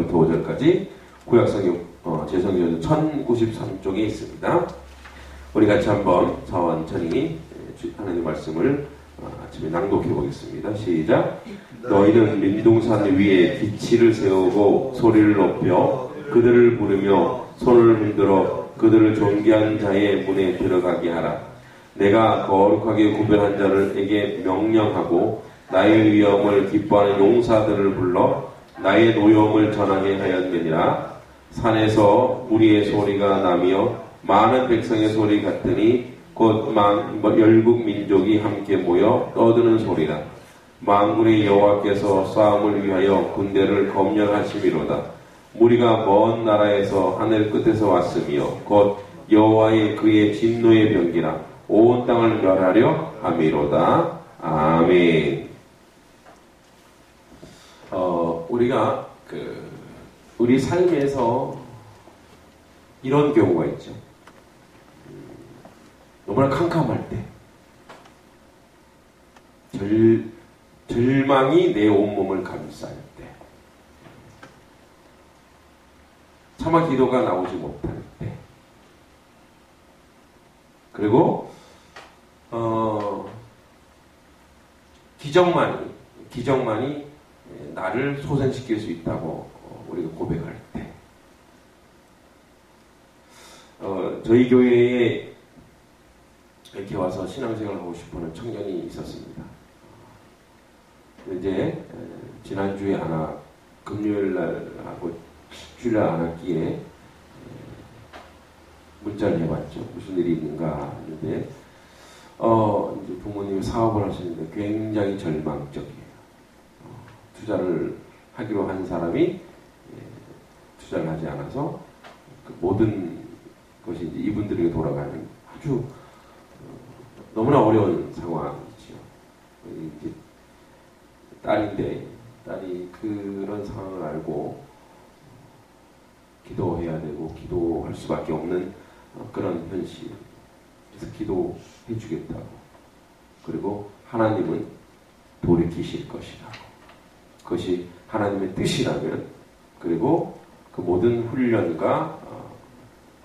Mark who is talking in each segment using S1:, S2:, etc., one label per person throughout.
S1: 1절부터 5절까지 구약성경 제성경 1093쪽에 있습니다. 우리 같이 한번 천천히 하나님 말씀을 아침에 낭독해 보겠습니다. 시작. 너희는 민둥산 위에 기치를 세우고 소리를 높여 그들을 부르며 손을 흔들어 그들을 존귀한 자의 문에 들어가게 하라. 내가 거룩하게 구별한 자들에게 명령하고 나의 위엄을 기뻐하는 용사들을 불러 나의 노여움을 전하게 하였느니라. 산에서 무리의 소리가 나며 많은 백성의 소리 같으니 곧 열국 민족이 함께 모여 떠드는 소리라. 만군의 여호와께서 싸움을 위하여 군대를 검열하심이로다. 무리가 먼 나라에서 하늘 끝에서 왔으며 곧 여호와의 그의 진노의 병기라. 온 땅을 멸하려 함이로다. 아멘. 우리가 우리 삶에서 이런 경우가 있죠. 너무나 캄캄할 때, 절망이 내 온몸을 감쌀 때, 차마 기도가 나오지 못할 때, 그리고 기적만이 나를 소생시킬 수 있다고 우리가 고백할 때, 저희 교회에 이렇게 와서 신앙생활을 하고 싶어하는 청년이 있었습니다. 이제 지난주에 금요일날 하고 주일날 안 학기에 문자를 해봤죠. 무슨 일이 있는가 하는데 이제 부모님이 사업을 하시는데 굉장히 절망적이에요. 투자를 하기로 한 사람이 투자를 하지 않아서 그 모든 것이 이제 이분들에게 돌아가는 아주 너무나 어려운 상황이죠. 이제 딸이 그런 상황을 알고 기도해야 되고 기도할 수밖에 없는 그런 현실. 그래서 기도해 주겠다고. 그리고 하나님은 돌이키실 것이라고. 그것이 하나님의 뜻이라면, 그리고 그 모든 훈련과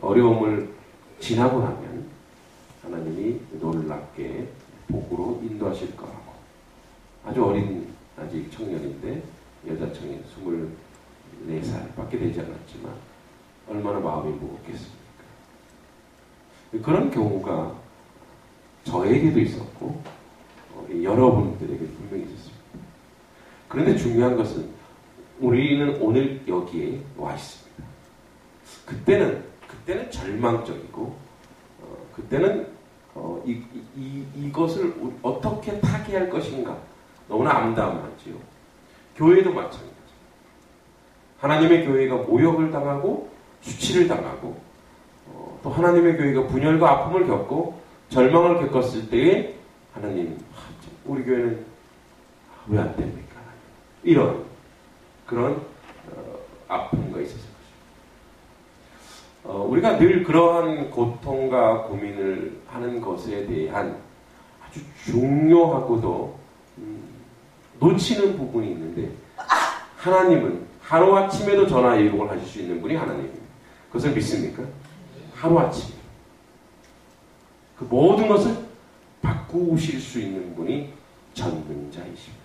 S1: 어려움을 지나고 나면 하나님이 놀랍게 복으로 인도하실 거라고. 아주 어린 아직 청년인데, 여자 청년 24살밖에 되지 않았지만 얼마나 마음이 무겁겠습니까? 그런 경우가 저에게도 있었고 여러분들에게 분명히 있었습니다. 그런데 중요한 것은 우리는 오늘 여기에 와 있습니다. 그때는 절망적이고 그때는 이것을 어떻게 타개할 것인가 너무나 암담하지요. 교회도 마찬가지입니다. 하나님의 교회가 모욕을 당하고 수치를 당하고 또 하나님의 교회가 분열과 아픔을 겪고 절망을 겪었을 때에 하나님, 우리 교회는 왜 안 됩니까? 이런 그런 아픔과 있었을 것입니다. 우리가 늘 그러한 고통과 고민을 하는 것에 대한 아주 중요하고도 놓치는 부분이 있는데, 하나님은 하루아침에도 전화위복을 하실 수 있는 분이 하나님입니다. 그것을 믿습니까? 하루아침에 그 모든 것을 바꾸실 수 있는 분이 전능자이십니다.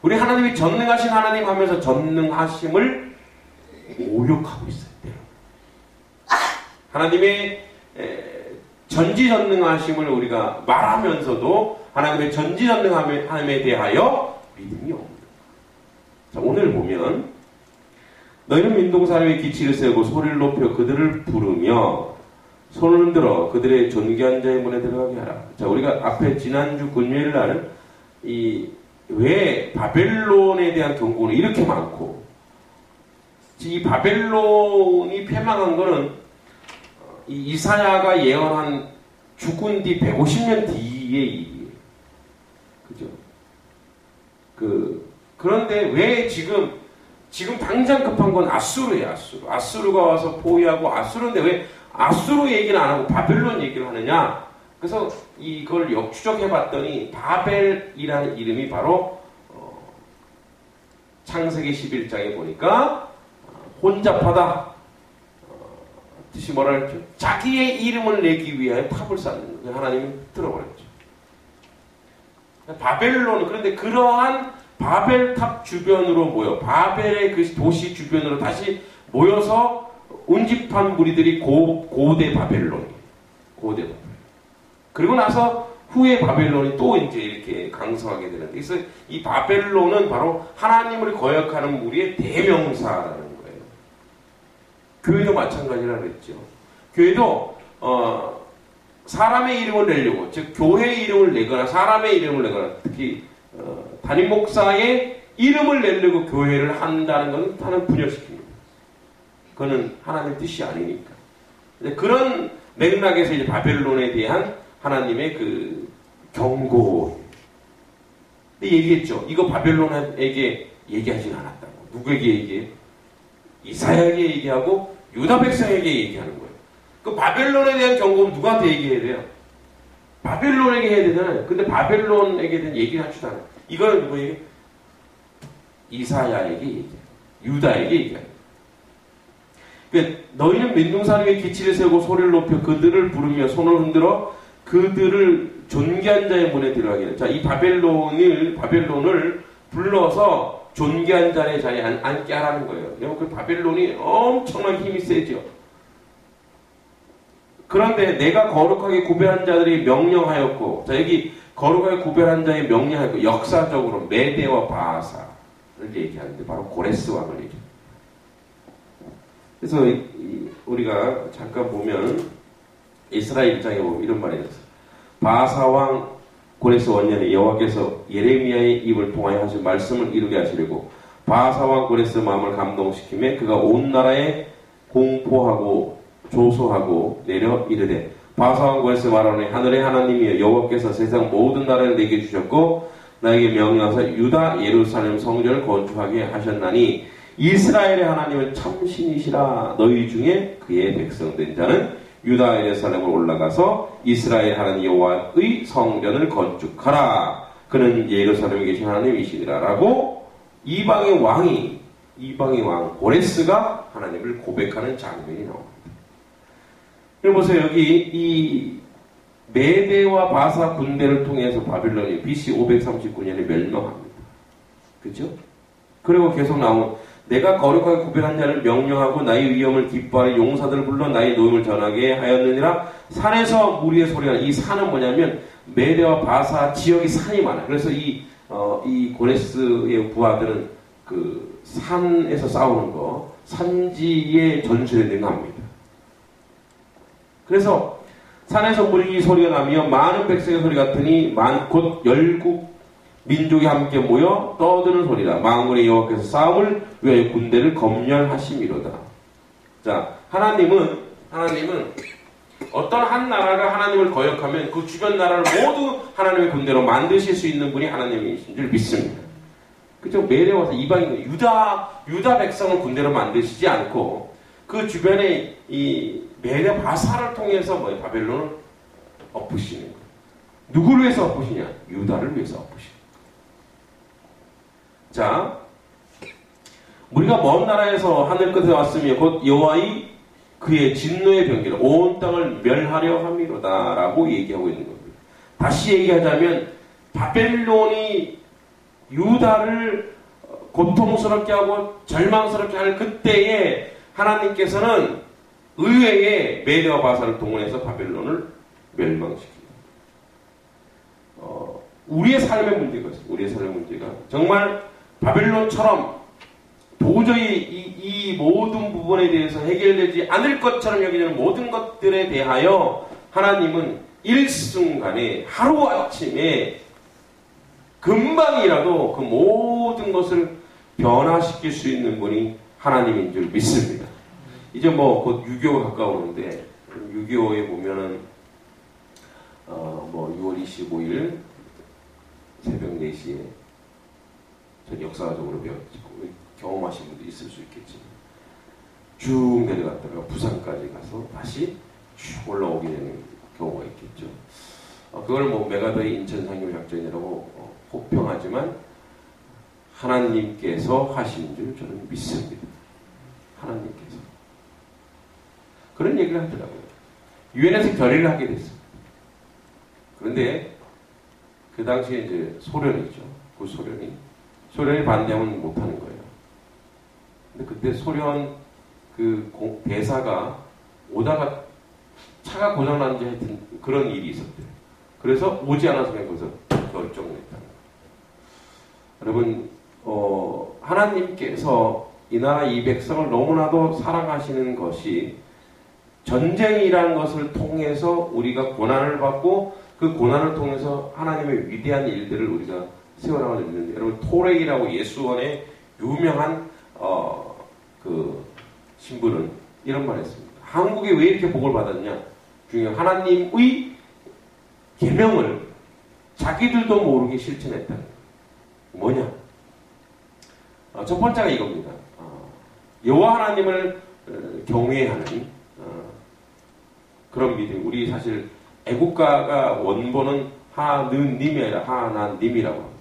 S1: 우리 하나님이 전능하신 하나님 하면서 전능하심을 모욕하고 있어요. 하나님의 전지전능하심을 우리가 말하면서도 하나님의 전지전능함에 대하여 믿음이 없는 거예요. 자, 오늘 보면 너희는 민둥산 위에 기치를 세우고 소리를 높여 그들을 부르며 손을 흔들어 그들의 존귀한 자의 문에 들어가게 하라. 자, 우리가 앞에 지난주 금요일 날 왜 바벨론에 대한 경고는 이렇게 많고, 이 바벨론이 패망한 거는 이사야가 예언한 죽은 뒤 150년 뒤의 일이에요. 그죠? 그런데 왜 지금 당장 급한 건 아수르예요, 아수르가 와서 포위하고 아수르인데 왜 아수르 얘기는 안 하고 바벨론 얘기를 하느냐? 그래서 이걸 역추적해 봤더니 바벨이라는 이름이 바로 창세기 11장에 보니까 혼잡하다. 뜻이 뭐라 했죠? 자기의 이름을 내기 위하여 탑을 쌓는 거예요. 하나님이 들어버렸죠. 바벨론, 그런데 그러한 바벨탑 주변으로 모여, 바벨의 그 도시 주변으로 다시 모여서 운집한 무리들이 고대 바벨론이에요. 고대 바벨론. 그리고 나서 후에 바벨론이 또 이제 이렇게 강성하게 되는데, 그래서 이 바벨론은 바로 하나님을 거역하는 무리의 대명사라는 거예요. 교회도 마찬가지라 그랬죠. 교회도 사람의 이름을 내려고, 즉 교회의 이름을 내거나 사람의 이름을 내거나, 특히 담임 목사의 이름을 내려고 교회를 한다는 것은 하나님 분열시킵니다. 그거는 하나님의 뜻이 아니니까. 그런 맥락에서 이제 바벨론에 대한 하나님의 그 경고. 근데 얘기했죠. 이거 바벨론에게 얘기하진 않았다고. 누구에게 얘기해? 이사야에게 얘기하고 유다 백성에게 얘기하는 거예요. 그 바벨론에 대한 경고는 누구한테 얘기해야 돼요? 바벨론에게 해야 되잖아요. 근데 바벨론에게 대한 얘기를 하지도 않아요. 이거는 누구에게? 이사야에게 얘기해요. 유다에게 얘기해요. 그러니까 너희는 민둥산 위에 기치를 세우고 소리를 높여 그들을 부르며 손을 흔들어 그들을 존귀한 자의 문에 들어가게 해요. 자, 이 바벨론을 불러서 존귀한 자의 자리에 앉게 하라는 거예요. 왜냐면 그 바벨론이 엄청나게 힘이 세죠. 그런데 내가 거룩하게 구별한 자들이 명령하였고, 자, 여기 거룩하게 구별한 자의 명령하였고, 역사적으로 메대와 바사를 얘기하는데 바로 고레스 왕을 얘기합니다. 그래서 우리가 잠깐 보면 이스라엘 입장에 보면 이런 말이 있어요. 바사 왕 고레스 원년에 여호와께서 예레미야의 입을 통하여 하신 말씀을 이루게 하시려고 바사 왕 고레스 마음을 감동시키며 그가 온 나라에 공포하고 조소하고 내려 이르되 바사 왕 고레스 말하노니 하늘의 하나님이여 여호와께서 세상 모든 나라를 내게 주셨고 나에게 명령하사 유다 예루살렘 성전을 건축하게 하셨나니 이스라엘의 하나님은 참신이시라. 너희 중에 그의 백성된 자는 유다 예루살렘으로 올라가서 이스라엘 하나님 여호와의 성전을 건축하라. 그는 예루살렘에 계신 하나님이시니라. 라고 이방의 왕 고레스가 하나님을 고백하는 장면이 나옵니다. 그럼 보세요. 여기 이 메대와 바사 군대를 통해서 바빌론이 BC 539년에 멸망합니다. 그렇죠? 그리고 계속 나오면 내가 거룩하게 구별한 자를 명령하고 나의 위엄을 기뻐하는 용사들을 불러 나의 노임을 전하게 하였느니라. 산에서 무리의 소리가. 이 산은 뭐냐면 메대와 바사 지역이 산이 많아요. 그래서 이 고레스의 부하들은 그 산에서 싸우는 거, 산지의 전술에 능합니다. 그래서 산에서 무리의 소리가 나며 많은 백성의 소리 같으니 곧 열국 민족이 함께 모여 떠드는 소리라. 만군의 여호와께서 싸움을 위하여 군대를 검열하심이로다. 자, 하나님은 어떤 한 나라가 하나님을 거역하면 그 주변 나라를 모두 하나님의 군대로 만드실 수 있는 분이 하나님이신 줄 믿습니다. 그죠? 메대 와서 이방인 유다 백성을 군대로 만드시지 않고 그 주변에 이 메대 바사를 통해서 바벨론을 엎으시는 거예요. 누구를 위해서 엎으시냐? 유다를 위해서 엎으시는 거예요. 자, 우리가 먼 나라에서 하늘 끝에 왔으며 곧 여호와의 그의 진노의 병기로 온 땅을 멸하려 함이로다 라고 얘기하고 있는 겁니다. 다시 얘기하자면 바벨론이 유다를 고통스럽게 하고 절망스럽게 하는 그때에 하나님께서는 의외의 메대와 바사를 동원해서 바벨론을 멸망시킵니다. 우리의 삶의 문제가 있습니다. 우리의 삶의 문제가 정말 바벨론처럼 도저히 이 모든 부분에 대해서 해결되지 않을 것처럼 여기는 모든 것들에 대하여 하나님은 일순간에 하루아침에 금방이라도 그 모든 것을 변화시킬 수 있는 분이 하나님인 줄 믿습니다. 이제 곧 6.25가 가까우는데 6.25에 보면은 6월 25일 새벽 4시에 전 역사적으로 경험하신 분도 있을 수 있겠지만 쭉 내려갔다가 부산까지 가서 다시 쭉 올라오게 되는 경우가 있겠죠. 그걸 메가더의 인천 상륙작전이라고 호평하지만 하나님께서 하신 줄 저는 믿습니다. 하나님 그런 얘기를 하더라고요. 유엔에서 결의를 하게 됐어요. 그런데 그 당시에 이제 소련이죠. 소련이 반대하면 못하는 거예요. 근데 그때 소련 대사가 오다가 차가 고장났는지 하여튼 그런 일이 있었대요. 그래서 오지 않아서 그냥 거기서 결정을 했다는 거예요. 여러분, 하나님께서 이 나라 이 백성을 너무나도 사랑하시는 것이 전쟁이라는 것을 통해서 우리가 고난을 받고 그 고난을 통해서 하나님의 위대한 일들을 우리가 세워나가는 있는데, 여러분 토레이라고 예수원의 유명한 그 신부는 이런 말을 했습니다. 한국에 왜 이렇게 복을 받았냐? 중요한 하나님의 계명을 자기들도 모르게 실천했다는 거예요. 뭐냐? 첫 번째가 이겁니다. 여호와 하나님을 경외하는 그런 믿음. 우리 사실 애국가가 원본은 하느님이 아니라 하나님이라고 합니다.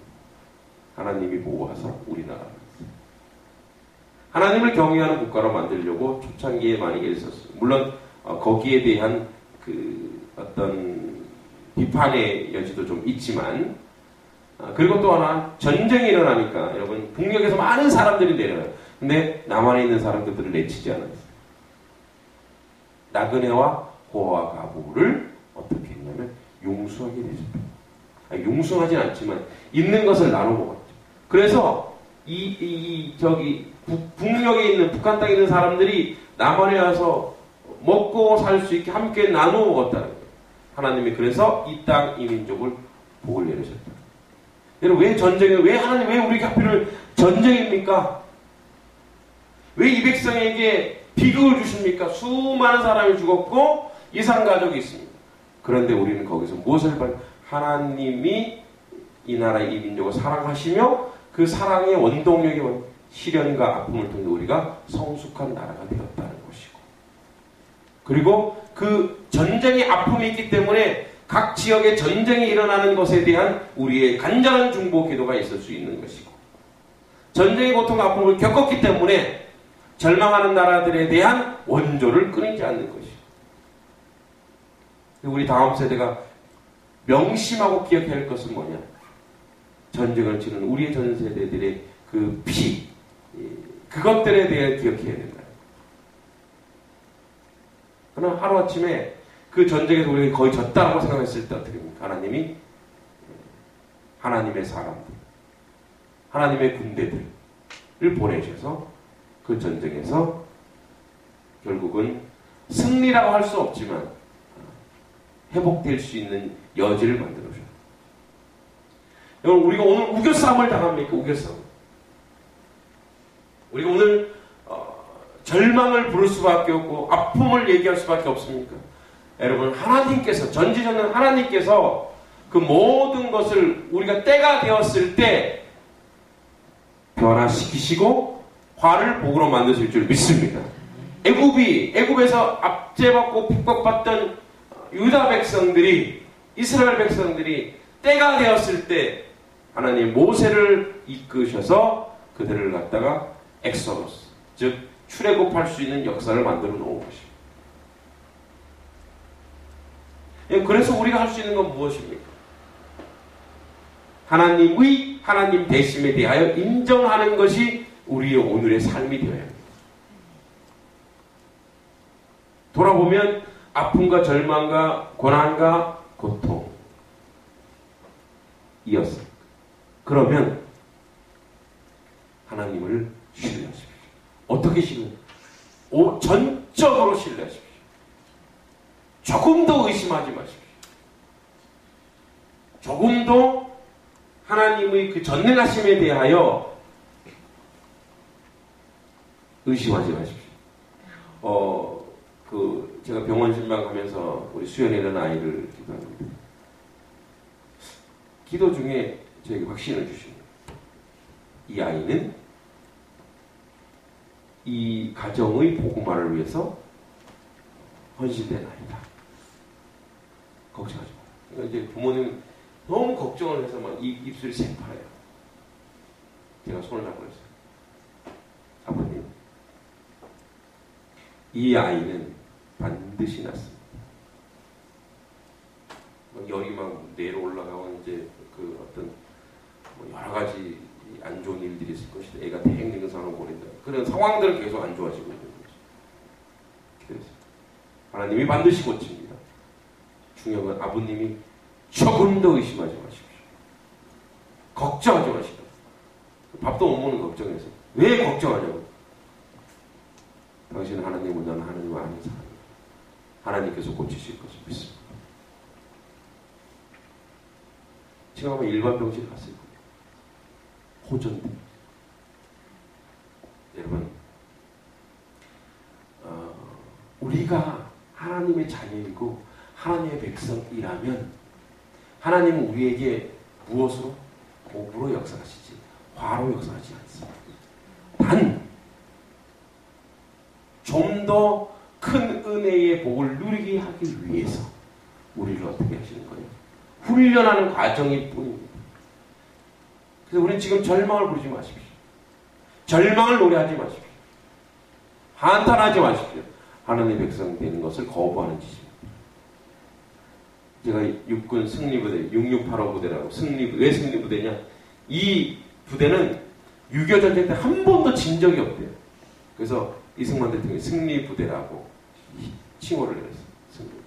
S1: 하나님이 보호하사 우리나라. 하나님을 경외하는 국가로 만들려고 초창기에 많이 애를 썼어요. 물론 거기에 대한 그 어떤 비판의 여지도 좀 있지만, 그리고 또 하나 전쟁이 일어나니까 여러분 북녘에서 많은 사람들이 내려요. 근데 남한에 있는 사람들을 내치지 않았어요. 나그네와 고아와 가부를 어떻게 했냐면 용서하게 되죠. 용서하진 않지만 있는 것을 나눠 먹었죠. 그래서 북녘에 있는 북한 땅에 있는 사람들이 남한에 와서 먹고 살 수 있게 함께 나누어 먹었다는 거예요. 하나님이 그래서 이 땅, 이 민족을 복을 내리셨다. 여러분 왜 하나님 왜 우리에게 하필 전쟁입니까? 왜 이 백성에게 비극을 주십니까? 수많은 사람이 죽었고 이산 가족이 있습니다. 그런데 우리는 거기서 무엇을 하나님이 이 나라 이 민족을 사랑하시며 그 사랑의 원동력이 시련과 아픔을 통해 우리가 성숙한 나라가 되었다는 것이고, 그리고 그 전쟁의 아픔이 있기 때문에 각 지역에 전쟁이 일어나는 것에 대한 우리의 간절한 중보 기도가 있을 수 있는 것이고, 전쟁의 고통과 아픔을 겪었기 때문에 절망하는 나라들에 대한 원조를 끊이지 않는 것이고, 우리 다음 세대가 명심하고 기억해야 할 것은 뭐냐? 전쟁을 치는 우리의 전 세대들의 그 피, 그것들에 대해 기억해야 된다. 그러나 하루아침에 그 전쟁에서 우리가 거의 졌다고 생각했을 때 어떻게 됩니까? 하나님이 하나님의 사람들, 하나님의 군대들을 보내셔서 그 전쟁에서 결국은 승리라고 할 수 없지만 회복될 수 있는 여지를 만들어줘요. 여러분, 우리가 오늘 우겨싸움을 당합니까? 우겨싸움. 우리가 오늘 절망을 부를 수밖에 없고 아픔을 얘기할 수밖에 없습니까? 여러분, 하나님께서, 전지전능 하나님께서 그 모든 것을 우리가 때가 되었을 때 변화시키시고 화를 복으로 만드실 줄 믿습니다. 애굽에서 압제받고 핍박받던 유다 백성들이, 이스라엘 백성들이 때가 되었을 때 하나님 모세를 이끄셔서 그들을 갖다가 엑소더스, 즉 출애굽할 수 있는 역사를 만들어 놓은 것입니다. 그래서 우리가 할 수 있는 건 무엇입니까? 하나님 되심에 대하여 인정하는 것이 우리의 오늘의 삶이 되어야 합니다. 돌아보면 아픔과 절망과 고난과 고통이었습니다. 그러면 하나님을 신뢰하십시오. 어떻게 신뢰하십시오? 전적으로 신뢰하십시오. 조금도 의심하지 마십시오. 조금도 하나님의 그 전능하심에 대하여 의심하지 마십시오. 제가 병원 신방 가면서 우리 수연이라는 아이를 기도합니다. 기도 중에 저에게 확신을 주십니다. 이 아이는 이 가정의 복음화를 위해서 헌신된 아이다. 걱정하지 마. 그러니까 이제 부모님 너무 걱정을 해서 막 입술이 새파래요. 제가 손을 잡고 그랬어요. 아버님, 이 아이는 반드시 낫습니다. 열이 막 내려 올라가고 이제 그 어떤 여러 가지 안 좋은 일들이 있을 것이다. 애가 대행능선을 보낸다. 그런 상황들은 계속 안 좋아지고 있는 거죠. 그래서 하나님이 반드시 고칩니다. 중요한 건 아버님이 조금도 의심하지 마십시오. 걱정하지 마시고. 밥도 못 먹는 걱정해서. 왜 걱정하냐고. 당신은 하나님은 나는 하나님을 아는 사람이에요. 하나님께서 고치실 것을 믿습니다. 지금 아마 일반 병실 갔을 거예요. 호전돼. 여러분, 우리가 하나님의 자녀이고 하나님의 백성이라면 하나님은 우리에게 무엇으로? 복으로 역사하시지 화로 역사하지 않습니다. 단 좀 더 큰 은혜의 복을 누리게 하기 위해서 우리를 어떻게 하시는 거예요? 훈련하는 과정일 뿐입니다. 그래서 우리는 지금 절망을 부르지 마십시오. 절망을 노래하지 마십시오. 한탄하지 마십시오. 하나님의 백성 되는 것을 거부하는 짓입니다. 제가 육군 승리부대, 6685 부대라고 왜 승리부대냐? 이 부대는 6.25 전쟁 때 한 번도 진 적이 없대요. 그래서 이승만 대통령이 승리부대라고 칭호를 내렸어요. 승리부대.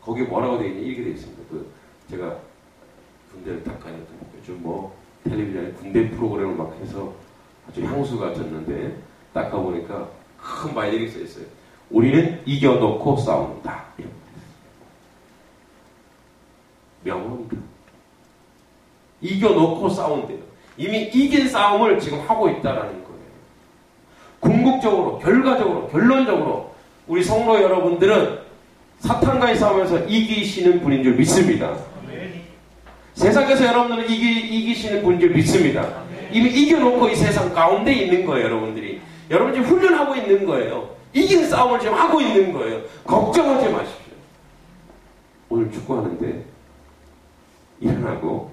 S1: 거기에 뭐라고 되어 있냐? 이렇게 되어 있습니다. 제가 군대를 딱 가니까 요즘 텔레비전에 군대 프로그램을 막 해서 아주 향수가 졌는데 딱 가보니까 큰 바이들이 써 있어요. 우리는 이겨놓고 싸운다. 명언입니다. 이겨놓고 싸운대요. 이미 이긴 싸움을 지금 하고 있다라는 거예요. 궁극적으로, 결과적으로, 결론적으로 우리 성도 여러분들은 사탄과의 싸움에서 이기시는 분인 줄 믿습니다. 세상에서 여러분들은 이기시는 분인 줄 믿습니다. 이미 이겨놓고 이 세상 가운데 있는 거예요, 여러분들이. 여러분 지금 훈련하고 있는 거예요. 이기는 싸움을 지금 하고 있는 거예요. 걱정하지 마십시오. 오늘 축구하는데 일어나고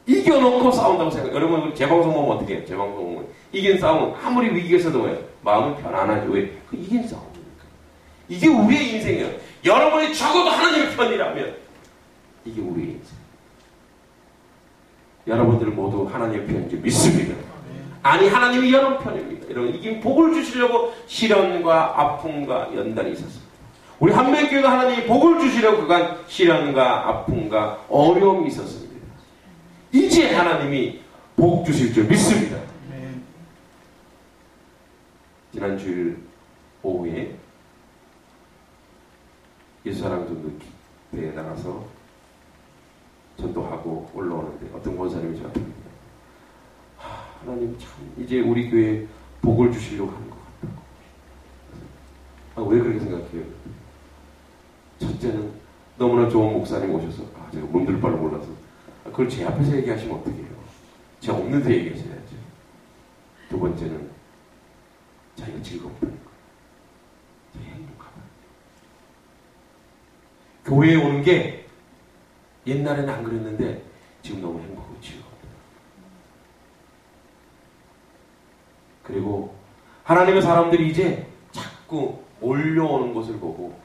S1: 이겨놓고 싸운다고 생각해요. 여러분 재방송 보면 어떻게 해요? 재방송 보면 이긴 싸움은 아무리 위기에서도 왜 마음이 편안하죠. 왜? 그 이긴 싸움이니까. 이게 우리의 인생이에요. 여러분이 적어도 하나님의 편이라면 이게 우리의 인생. 여러분들 모두 하나님의 편인지 믿습니다. 아니 하나님이 여러분 편입니다. 여러분 이게 복을 주시려고 시련과 아픔과 연단이 있었습니다. 우리 한백교회도 하나님이 복을 주시려고 그간 시련과 아픔과 어려움이 있었습니다. 이제 하나님이 복 주실 줄 믿습니다. 지난 주일 오후에 예수사랑전도대에 나가서 전도하고 올라오는데 어떤 권사님이 저한테 하나님 참 이제 우리 교회에 복을 주시려고 하는 것 같다고. 왜 그렇게 생각해요? 첫째는 너무나 좋은 목사님 오셔서 제가 몸둘 바를 몰라서 그걸 제 앞에서 얘기하시면 어떡해요? 제가 없는 데 얘기하셔야죠. 두 번째는 자기가 즐겁다는 거. 자기가 행복하다. 교회에 오는 게 옛날에는 안 그랬는데 지금 너무 행복하고 즐겁다. 그리고 하나님의 사람들이 이제 자꾸 몰려오는 것을 보고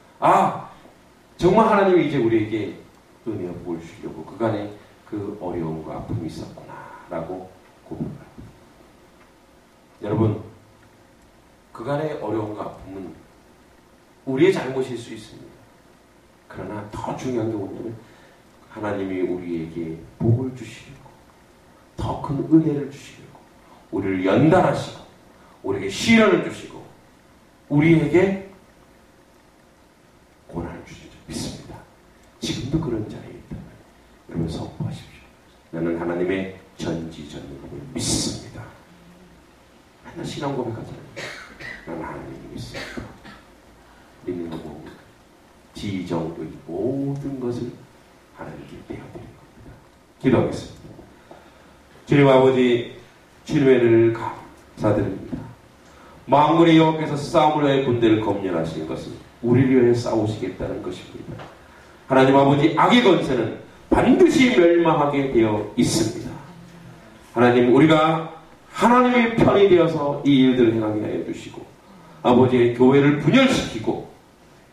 S1: 정말 하나님이 이제 우리에게 은혜와 복을 주시려고 그간에 그 어려움과 아픔이 있었구나 라고 고백합니다. 여러분 그간의 어려움과 아픔은 우리의 잘못일 수 있습니다. 그러나 더 중요한 게 뭐냐면 하나님이 우리에게 복을 주시려고 더 큰 은혜를 주시려고 우리를 연단하시고 우리에게 시련을 주시고 우리에게 고난을 주시죠. 믿습니다. 지금도 그런 자리에 있다면 여러분 선포하십시오. 나는 하나님의 전지전능함을 믿습니다. 맨날 신앙 고백하잖아요. 나는 하나님을 믿습니다. 믿는 거 뭡니까? 지정의 모든 것을 하나님께 내어드리는 겁니다. 기도하겠습니다. 주님 아버지 주님의 은혜를 감사드립니다. 만군의 여호와께서 싸움을 위해 군대를 검열하시는 것은 우리를 위해 싸우시겠다는 것입니다. 하나님 아버지 악의 권세는 반드시 멸망하게 되어 있습니다. 하나님 우리가 하나님의 편이 되어서 이 일들을 행하게 하여 주시고 아버지의 교회를 분열시키고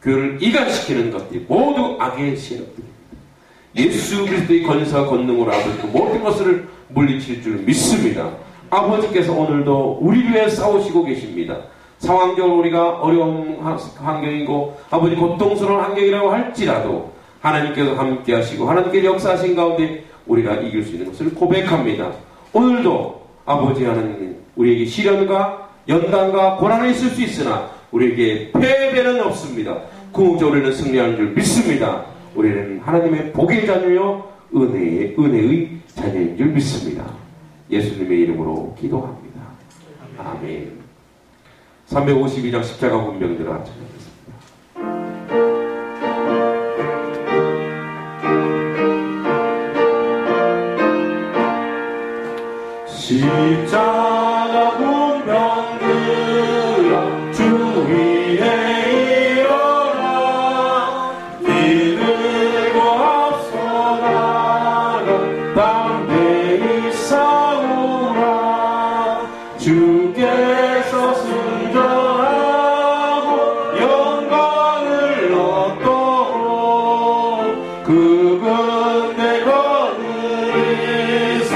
S1: 교회를 이간시키는 것들이 모두 악의 세력들입니다. 예수 그리스도의 권세와 권능으로 아버지 그 모든 것을 물리칠 줄 믿습니다. 아버지께서 오늘도 우리를 위해 싸우시고 계십니다. 상황적으로 우리가 어려운 환경이고 아버지 고통스러운 환경이라고 할지라도 하나님께서 함께 하시고 하나님께서 역사하신 가운데 우리가 이길 수 있는 것을 고백합니다. 오늘도 아버지 하나님 우리에게 시련과 연단과 고난이 있을 수 있으나 우리에게 패배는 없습니다. 궁극적으로 우리는 승리하는 줄 믿습니다. 우리는 하나님의 복의 자녀요 은혜의 자녀인 줄 믿습니다. 예수님의 이름으로 기도합니다. 아멘. 352장 십자가 군병들아 찬양하겠습니다. 십자가 군병들아 주 위에 일어나 이들고 앞서 나가 담대히 싸우라. 주께서 승전하고 영광을 얻도록 그분 내 거느리사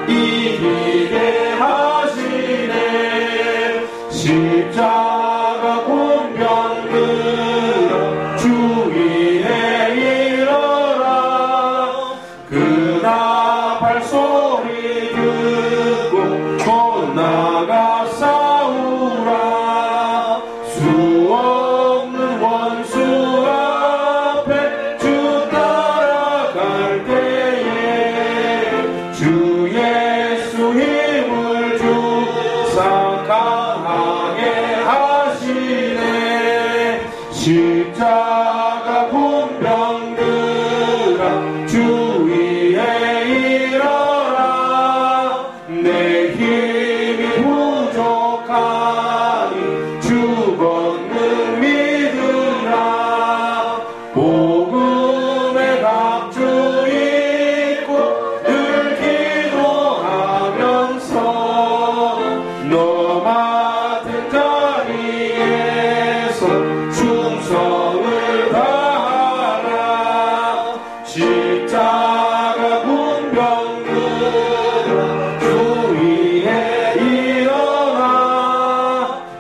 S1: 이기게 하시네. 십자가 군병들아 주 위에 일어나. 그나 발소리 듣고 곧 나가 싸우라. 수 없는 원수 앞에 주 따라갈 때에 주 예수 힘을 주사 강하게 하시네. 십자가 군병들아 주 위에 일어나. 내 힘이 부족하니 주 권능 믿으라. 복음의 갑주 입고 늘 기도하면서 너 맡은 자리에서 충성을 다하라. 십자가 군병들아 주 위에 일어나.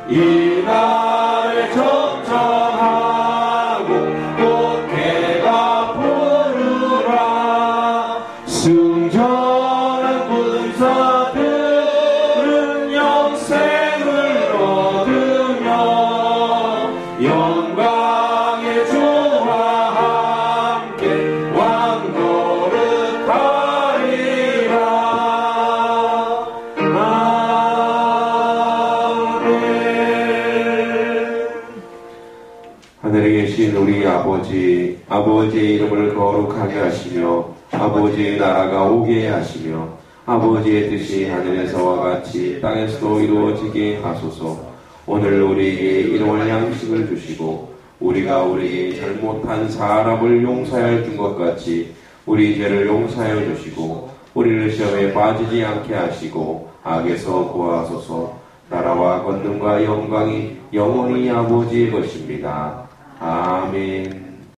S1: 이날에 정정하고 꽃게가 부르라. 승전한 군사들은 영생을 얻으며 영광의 주와 함께 왕노릇하리라. 아멘. 하늘에 계신 우리 아버지, 아버지의 이름을 거룩하게 하시며 아버지의 나라가 오게 하시며 아버지의 뜻이 하늘에서와 같이 땅에서도 이루어지게 하소서. 오늘 우리에게 일용할 양식을 주시고 우리가 우리에게 잘못한 사람을 용서하여 준 것 같이 우리 죄를 용서하여 주시고 우리를 시험에 빠지지 않게 하시고 악에서 구하소서. 나라와 권능과 영광이 영원히 아버지의 것입니다. 아멘.